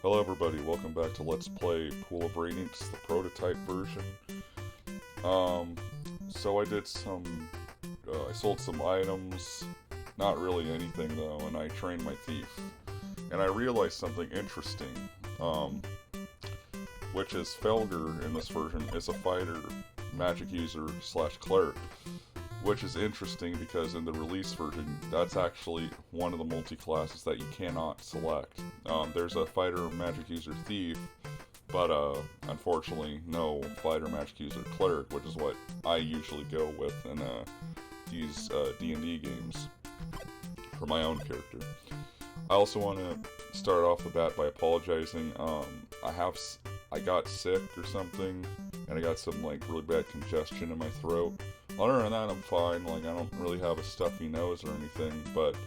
Hello everybody, welcome back to Let's Play Pool of Radiance, the prototype version. So I did some, I sold some items, not really anything though, and I trained my thief. And I realized something interesting, which is Felger in this version is a fighter, magic user slash cleric. Which is interesting because in the release version, that's actually one of the multi-classes that you cannot select. There's a fighter, magic user, thief, but unfortunately no fighter, magic user, cleric, which is what I usually go with in these D&D games for my own character. I also want to start off the bat by apologizing. I got sick or something, and I got some like really bad congestion in my throat. Other than that, I'm fine. Like, I don't really have a stuffy nose or anything, but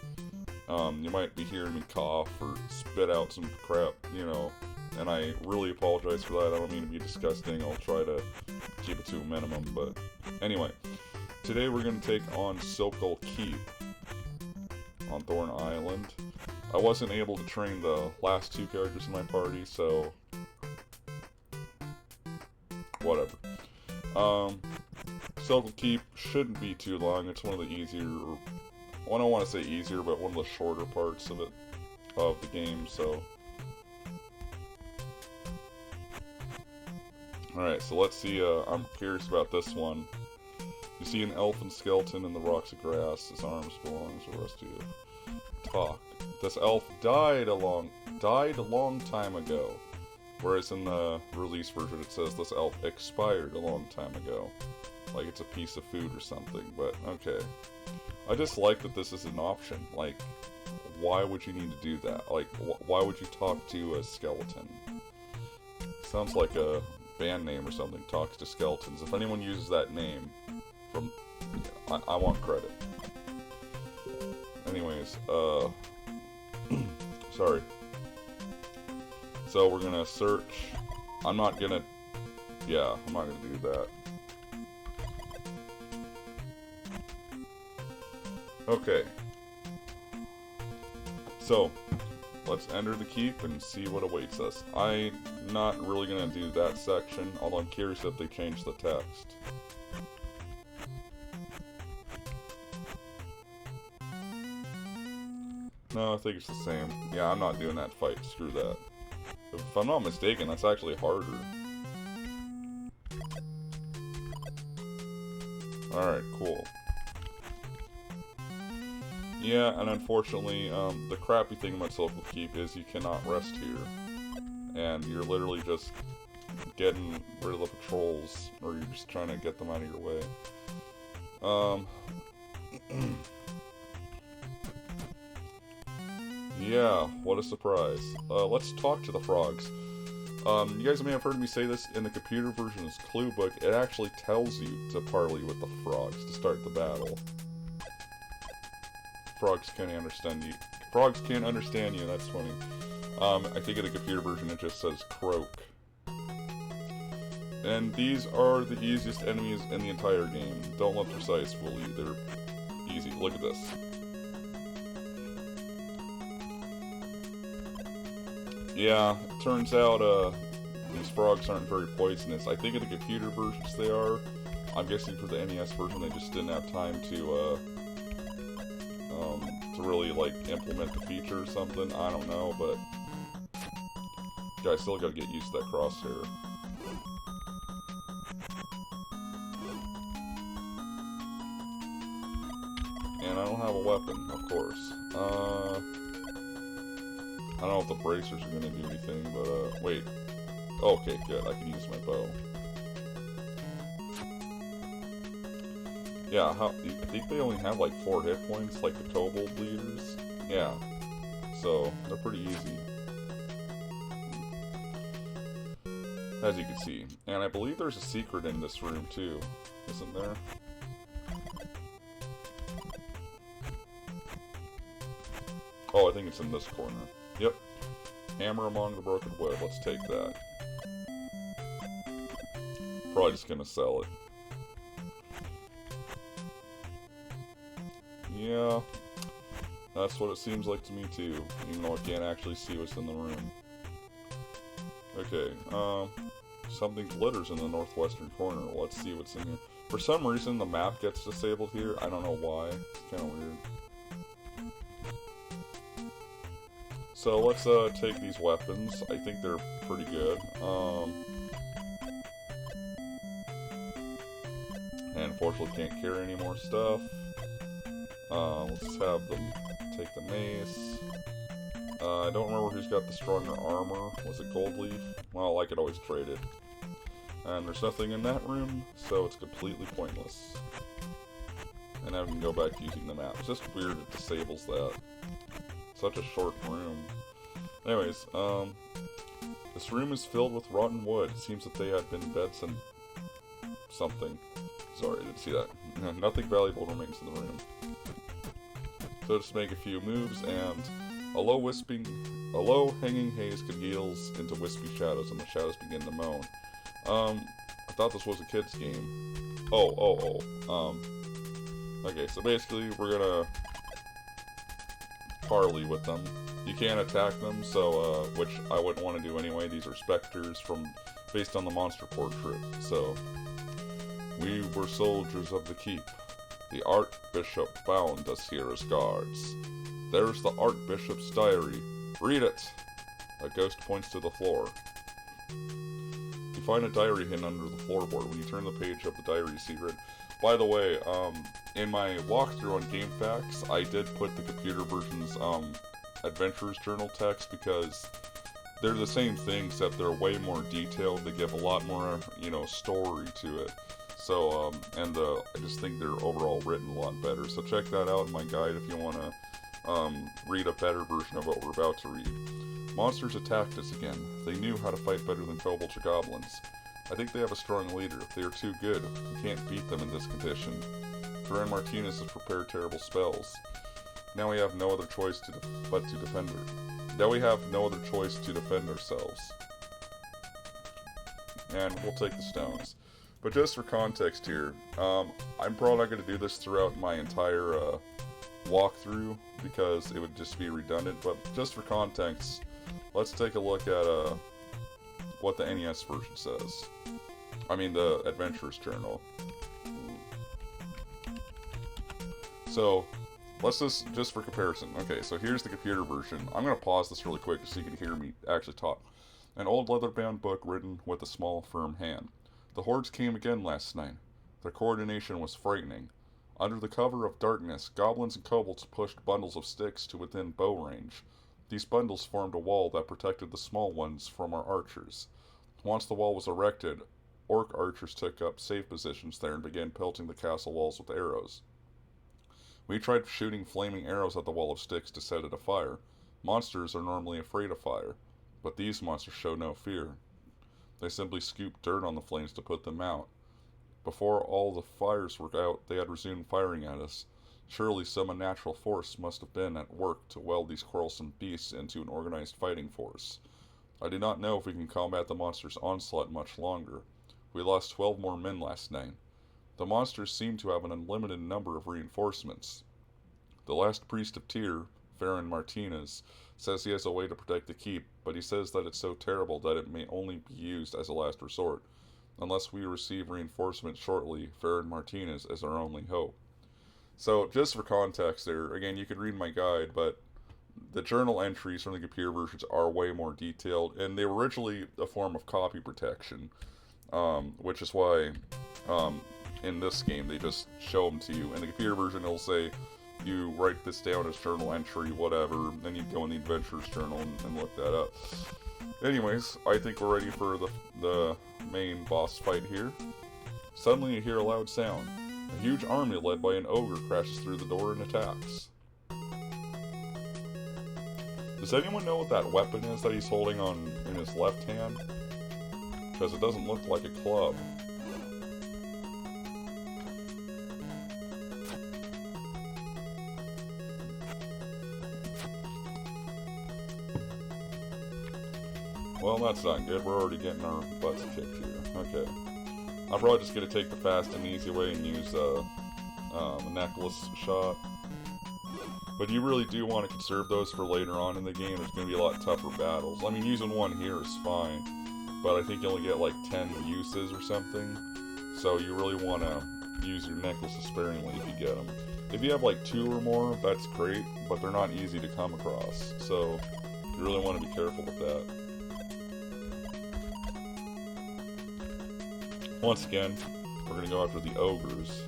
you might be hearing me cough or spit out some crap, you know, and I really apologize for that. I don't mean to be disgusting. I'll try to keep it to a minimum, but anyway. Today we're going to take on Sokal Keep on Thorn Island. I wasn't able to train the last two characters in my party, so whatever. Sokal Keep shouldn't be too long. It's one of the easier, well, I don't want to say easier, but one of the shorter parts of it, of the game, so. Alright, so let's see, I'm curious about this one. You see an elfin skeleton in the rocks of grass. His arms belong to the rest of you. Talk. This elf died a long time ago. Whereas in the release version it says this elf expired a long time ago. Like it's a piece of food or something, but okay. I just like that this is an option. Like, why would you need to do that? Like, why would you talk to a skeleton? Sounds like a band name or something, talks to skeletons. If anyone uses that name, I want credit. Anyways, sorry. So we're gonna search. I'm not gonna do that. Okay. So, let's enter the keep and see what awaits us. I'm not really gonna do that section, although I'm curious if they changed the text. No, I think it's the same. Yeah, I'm not doing that fight. Screw that. If I'm not mistaken, that's actually harder. Alright, cool. Yeah, and unfortunately, the crappy thing about Sokal Keep is you cannot rest here. And you're literally just getting rid of the patrols, or you're just trying to get them out of your way. Yeah, what a surprise. Let's talk to the frogs. You guys may have heard me say this in the computer version's clue book. It actually tells you to parley with the frogs to start the battle. Frogs can't understand you. Frogs can't understand you, that's funny. I think in the computer version it just says croak. And these are the easiest enemies in the entire game. Don't let precise fool you, they're easy. Look at this. Yeah, it turns out, these frogs aren't very poisonous. I think in the computer versions they are. I'm guessing for the NES version they just didn't have time to really, like, implement the feature or something. I don't know, but guys, still gotta get used to that crosshair. And I don't have a weapon, of course. I don't know if the bracers are gonna do anything, but, wait. Okay, good, I can use my bow. Yeah, I think they only have like 4 hit points, like the kobold leaders. Yeah, so they're pretty easy, as you can see. And I believe there's a secret in this room too, isn't there? Oh, I think it's in this corner. Yep. Hammer among the broken wood. Let's take that. Probably just gonna sell it. Yeah, that's what it seems like to me too, even though I can't actually see what's in the room. Okay, something glitters in the northwestern corner. Let's see what's in here. For some reason, the map gets disabled here. I don't know why. It's kind of weird. So let's take these weapons. I think they're pretty good. And unfortunately can't carry any more stuff. Let's have them take the mace. I don't remember who's got the stronger armor. Was it Gold Leaf? Well, I could always trade it. And there's nothing in that room, so it's completely pointless. And now we can go back to using the map. It's just weird it disables that. Such a short room. Anyways, this room is filled with rotten wood. It seems that they had been beds and something. Sorry, I didn't see that. Nothing valuable remains in the room. So just make a few moves, and a low hanging haze congeals into wispy shadows, and the shadows begin to moan. I thought this was a kid's game. Okay, so basically we're gonna parley with them. You can't attack them, so, which I wouldn't want to do anyway. These are specters based on the monster portrait, so. We were soldiers of the keep. The Archbishop bound us here as guards. There's the Archbishop's diary. Read it! A ghost points to the floor. You find a diary hidden under the floorboard. When you turn the page of the diary, you see written. By the way, in my walkthrough on GameFAQs, I did put the computer version's Adventurer's Journal text because they're the same thing, except they're way more detailed. They give a lot more, story to it. So, I just think they're overall written a lot better. So check that out in my guide if you want to read a better version of what we're about to read. Monsters attacked us again. They knew how to fight better than kobolds or goblins. I think they have a strong leader. They are too good. We can't beat them in this condition. Baron Martinez has prepared terrible spells. Now we have no other choice but to defend her. Now we have no other choice to defend ourselves. And we'll take the stones. But just for context here, I'm probably not going to do this throughout my entire walkthrough because it would just be redundant. But just for context, let's take a look at what the NES version says. I mean the Adventurer's Journal. So let's just for comparison. Okay, so here's the computer version. I'm going to pause this really quick so you can hear me actually talk. An old leather-bound book written with a small, firm hand. The hordes came again last night. Their coordination was frightening. Under the cover of darkness, goblins and kobolds pushed bundles of sticks to within bow range. These bundles formed a wall that protected the small ones from our archers. Once the wall was erected, orc archers took up safe positions there and began pelting the castle walls with arrows. We tried shooting flaming arrows at the wall of sticks to set it afire. Monsters are normally afraid of fire, but these monsters show no fear. They simply scooped dirt on the flames to put them out. Before all the fires were out, they had resumed firing at us. Surely some unnatural force must have been at work to weld these quarrelsome beasts into an organized fighting force. I do not know if we can combat the monsters' onslaught much longer. We lost 12 more men last night. The monsters seem to have an unlimited number of reinforcements. The last priest of Tyr, Baron Martinez, says he has a way to protect the keep, but he says that it's so terrible that it may only be used as a last resort. Unless we receive reinforcements shortly, Baron Martinez is our only hope. So, just for context there, again, you could read my guide, but the journal entries from the computer versions are way more detailed, and they were originally a form of copy protection, which is why in this game they just show them to you. In the computer version, it'll say, you write this down as journal entry, whatever, then you go in the Adventurer's Journal and look that up. Anyways, I think we're ready for the main boss fight here. Suddenly you hear a loud sound. A huge army led by an ogre crashes through the door and attacks. Does anyone know what that weapon is that he's holding in his left hand? Because it doesn't look like a club. Well, that's not good. We're already getting our butts kicked here. Okay. I'm probably just going to take the fast and easy way and use a necklace shot. But you really do want to conserve those for later on in the game. There's going to be a lot tougher battles. I mean, using one here is fine, but I think you only get like 10 uses or something. So you really want to use your necklaces sparingly if you get them. If you have like 2 or more, that's great, but they're not easy to come across. So you really want to be careful with that. Once again, we're going to go after the ogres.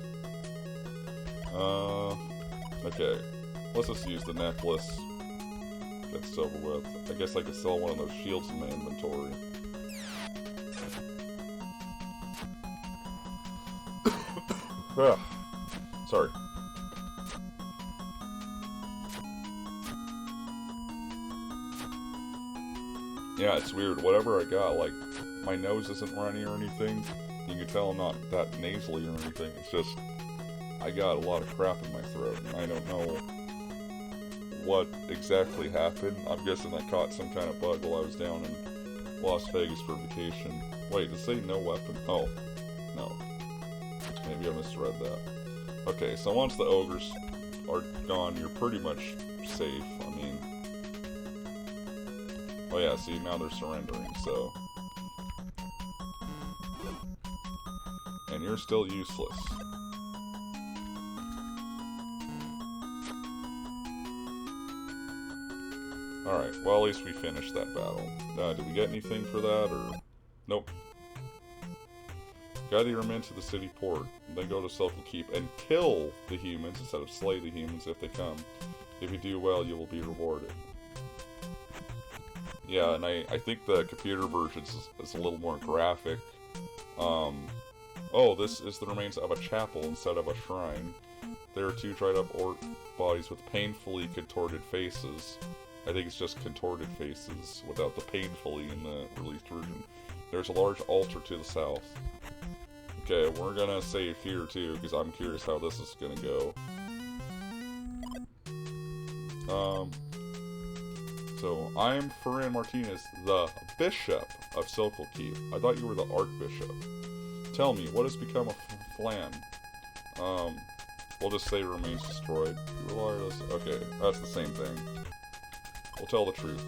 Okay. Let's just use the necklace. Get this over with. I guess I could sell one of those shields in my inventory. Sorry. Yeah, it's weird. Whatever I got, like, my nose isn't runny or anything. You can tell I'm not that nasally or anything. It's just, I got a lot of crap in my throat, and I don't know what exactly happened. I'm guessing I caught some kind of bug while I was down in Las Vegas for vacation. Wait, does it say no weapon? Oh, no. Maybe I misread that. Okay, so once the ogres are gone, you're pretty much safe. I mean... Oh yeah, see, now they're surrendering, so... And you're still useless. Alright, well at least we finished that battle. Did we get anything for that, or... Nope. Guide the men to the city port, then go to Sokal Keep and kill the humans instead of slay the humans if they come. If you do well, you will be rewarded. Yeah, and I think the computer version is a little more graphic. Oh, this is the remains of a chapel instead of a shrine. There are 2 dried up orc bodies with painfully contorted faces. I think it's just contorted faces without the painfully in the released version. There's a large altar to the south. Okay, we're gonna save here too, because I'm curious how this is gonna go. So, I'm Ferran Martinez, the Bishop of Sokal Keep. I thought you were the Archbishop. Tell me, what has become of Flan? We'll just say remains destroyed. Okay, that's the same thing. We'll tell the truth.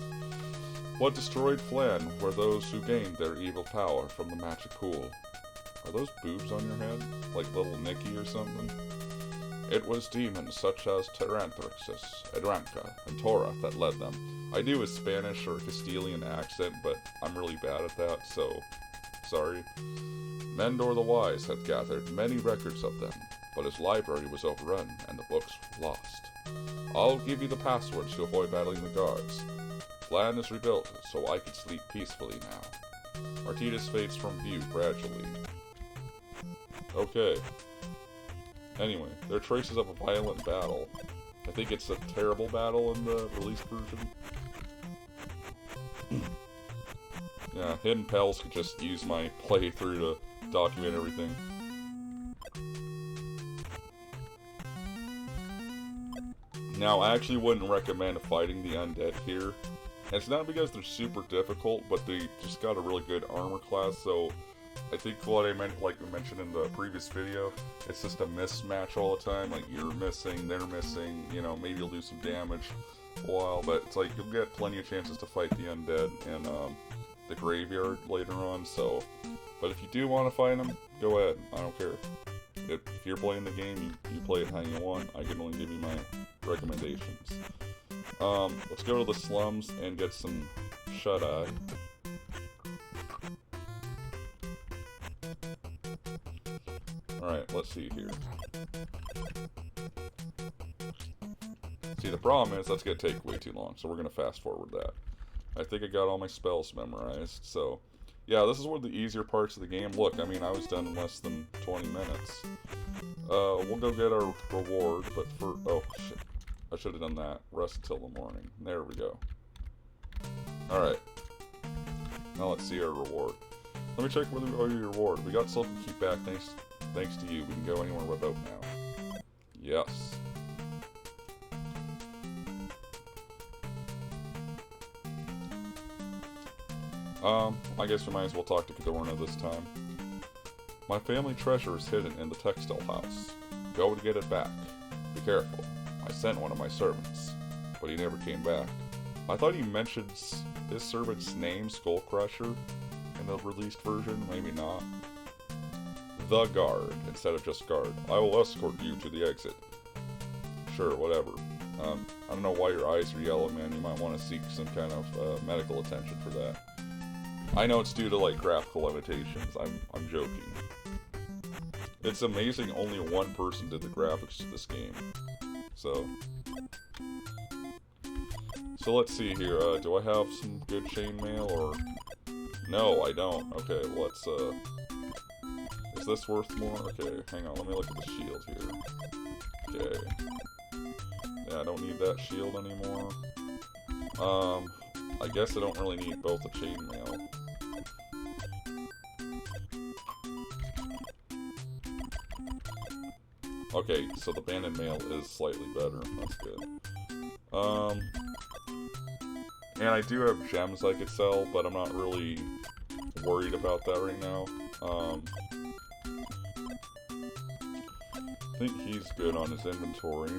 What destroyed Flan were those who gained their evil power from the magic pool. Are those boobs on your head? Like little Nicky or something? It was demons such as Tyrantrixus, Edranca, and Tora that led them. I do a Spanish or Castilian accent, but I'm really bad at that, so sorry. Mendor the Wise had gathered many records of them, but his library was overrun and the books lost. I'll give you the passwords to avoid battling the guards. Plan is rebuilt, so I can sleep peacefully now. Martinez fades from view gradually. Okay. Anyway, there are traces of a violent battle. I think it's a terrible battle in the released version. Yeah, Hidden Pals could just use my playthrough to document everything. Now, I actually wouldn't recommend fighting the undead here. And it's not because they're super difficult, but they just got a really good armor class, so I think what I meant, like I mentioned in the previous video, it's just a mismatch all the time. Like, you're missing, they're missing, you know, maybe you'll do some damage a while, but it's like you'll get plenty of chances to fight the undead in the graveyard later on, so... But if you do want to fight them, go ahead, I don't care. If you're playing the game, you play it how you want. I can only give you my recommendations. Let's go to the slums and get some shut-eye. Alright, let's see here. See, the problem is that's going to take way too long, so we're going to fast forward that. I think I got all my spells memorized, so... Yeah, this is one of the easier parts of the game. Look, I mean, I was done in less than 20 minutes. We'll go get our reward, but for... Oh, shit. I should have done that. Rest until the morning. There we go. Alright. Now let's see our reward. Let me check whether we owe you your reward. We got Sokal Keep back thanks to you. We can go anywhere with boat now. Yes. I guess we might as well talk to Cadorna this time. My family treasure is hidden in the textile house. Go to get it back. Be careful. I sent one of my servants. but he never came back. I thought he mentioned his servant's name, Skull Crusher, in the released version. Maybe not. The guard, instead of just guard. I will escort you to the exit. Sure, whatever. I don't know why your eyes are yellow, man. You might want to seek some kind of medical attention for that. I know it's due to, like, graphical limitations. I'm joking. It's amazing only one person did the graphics to this game. So let's see here. Do I have some good chainmail or... No, I don't. Okay, let's, is this worth more? Okay, hang on. Let me look at the shield here. Okay. Yeah, I don't need that shield anymore. I guess I don't really need both the chainmail. Okay, so the banded mail is slightly better. That's good. And I do have gems I could sell, but I'm not really worried about that right now. I think he's good on his inventory.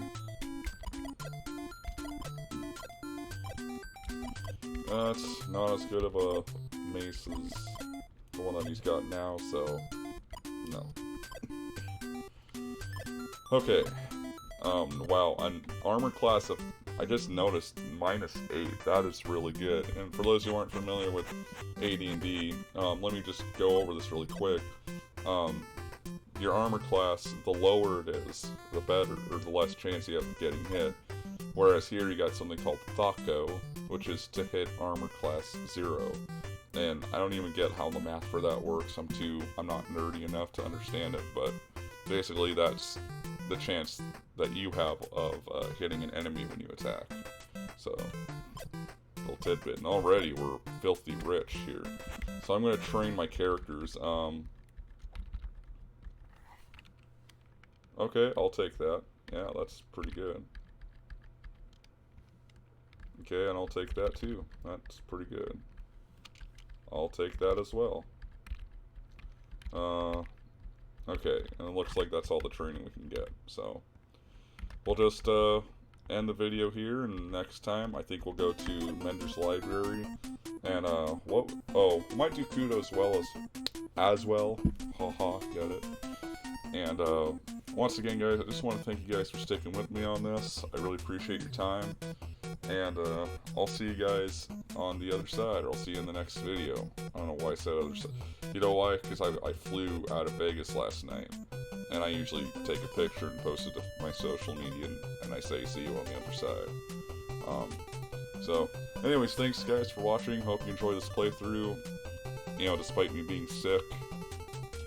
That's not as good of a mace as the one that he's got now, so no. Okay. Wow, an armor class of, I just noticed, -8. That is really good. And for those who aren't familiar with AD&D, let me just go over this really quick. Your armor class, the lower it is, the better, or the less chance you have of getting hit. Whereas here you got something called Thako, which is to hit armor class 0. And I don't even get how the math for that works. I'm not nerdy enough to understand it, but basically that's the chance that you have of hitting an enemy when you attack. So, little tidbit. And already we're filthy rich here. So I'm going to train my characters. Okay, I'll take that. Yeah, that's pretty good. Okay, and I'll take that too. That's pretty good. I'll take that as well. Okay, and it looks like that's all the training we can get. So, we'll just end the video here, and next time I think we'll go to Mender's Library. And, what? Oh, might do Kudo as well. Haha, get it. And, once again, guys, I just want to thank you guys for sticking with me on this. I really appreciate your time. And, I'll see you guys on the other side, or I'll see you in the next video. I don't know why I said other side. You know why? Because I flew out of Vegas last night. And I usually take a picture and post it to my social media, and I say, see you on the other side. So, anyways, thanks, guys, for watching. Hope you enjoy this playthrough. You know, despite me being sick.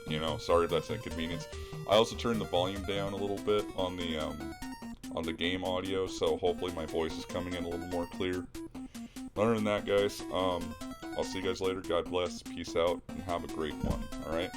You know, sorry if that's an inconvenience. I also turned the volume down a little bit on the game audio, so hopefully my voice is coming in a little more clear. Other than that, guys, I'll see you guys later. God bless, peace out, and have a great one, alright?